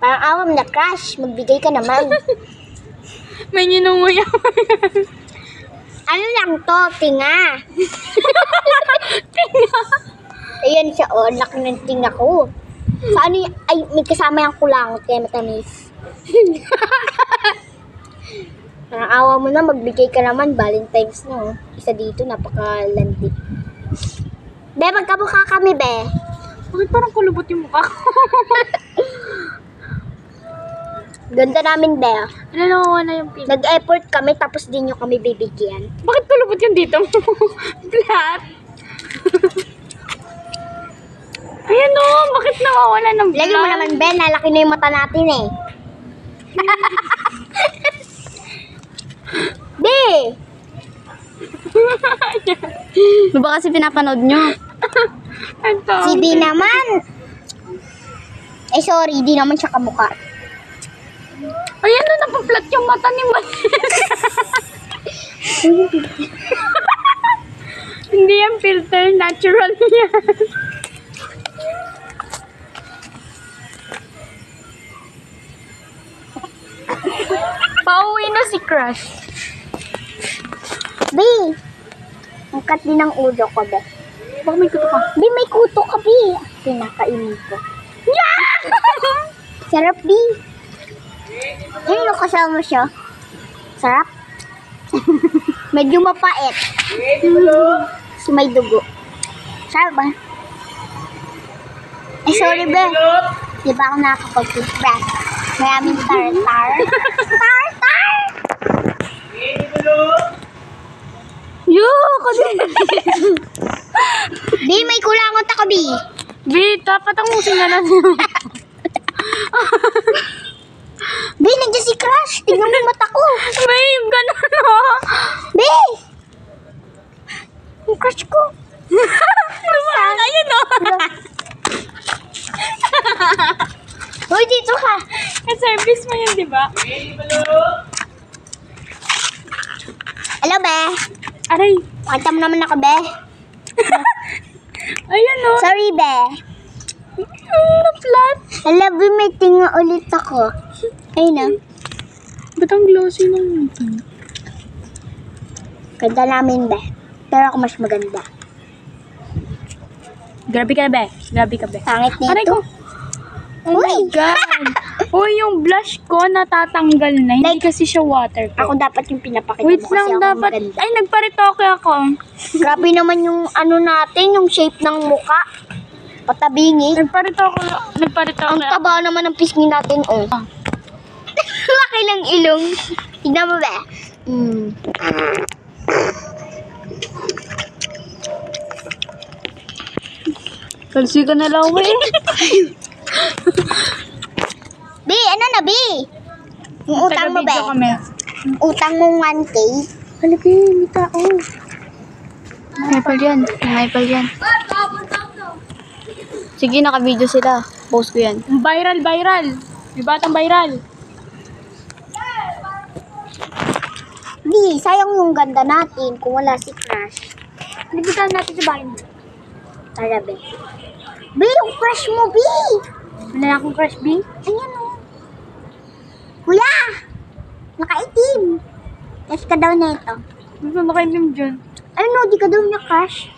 Parang awam na crush. Magbigay ka naman. May ninunguya. Ano lang to? Tinga. Ayan siya, oh. Laki ng tinga ko. Sa ano y- Ay, may kasama yung kulangot kaya matamis. Parang awa mo na, magbigay ka naman. Valentine's na, oh. Isa dito, napakalandi. Be, magkamukha kami, be. Bakit parang kulubot yung mukha ko? Ganda namin, be. Nalawa na yung pin. Nag-effort kami, tapos di nyo kami bibigyan. Bakit kulubot yung dito mo? Flat. Ayan o, bakit nawawala ng blood? Lagi mo naman, be. Nalaki na yung mata natin, eh. Be! Ano ba kasi pinapanood nyo? Ito. Si B naman. Eh, sorry, di naman siya kamukha. Ayan o, napaplat yung mata ni Manis. Hindi yan filter, natural yan. Pauwi na si Crush. B! Ang kat din ng ulo ko, be. Baka may kuto ka. B, may kuto ka, B. Pinakainin ko. Yeah! Sarap, B. Ayun, nakasama siya. Sarap. Medyo mapait. So, may dugo. Sarap ba? Eh, sorry, be. Di ba ako nakakapag-toothbrush? Maraming tartar. Tartar! Yuck! B, may kulangot ako, B. Wait, dapat ang musing na lang yun. B, nandiyan si Crush. Tingnan mo yung mata ko. May yung gano'n o. B! Yung crush ko. Saan? Ayun o. Hoy, dito ka. Service mo yun, di ba? Hello, be. Aray. Pakita mo naman ako, be. Ayun o. Sorry, be. Na-flat. Hello, be. May tinga ulit ako. Ayun na. Ba't ang glossy ng ito? Ganda namin, be. Pero ako mas maganda. Grabe ka, be. Grabe ka, be. Pangit nito. Aray ko. Oh my Uy! God. Uy, yung blush ko natatanggal na. Hindi Like, kasi siya waterproof. Ako dapat yung pinapakita Wait mo kasi lang, ako dapat. maganda. Ay, nagparitoke ako. Grabe naman yung ano natin, yung shape ng muka. Patabingi. Nagparitoke Ang ako. taba naman ng pisngi natin, oh. Laki ng ilong. Tignan mo ba? Kalsi ka na lang, eh. B, ano na, B? Yung utang mo, Taga-video be? kami. Utang mo 1K? Halika yun, may tao. Maipal yan. Maipal yan. Sige, naka-video sila. Post ko yan. Viral, viral. May batang viral. B, sayang yung ganda natin kung wala si Crush. Nagbitan natin sa bahay. Tara, be. B, yung crush mo, B! Wala na akong crush, B. Ayan, oh. Kuya! Nakaitim. Test ka daw na ito. Gusto na kayo dyan. Ano, di ka daw niya crush?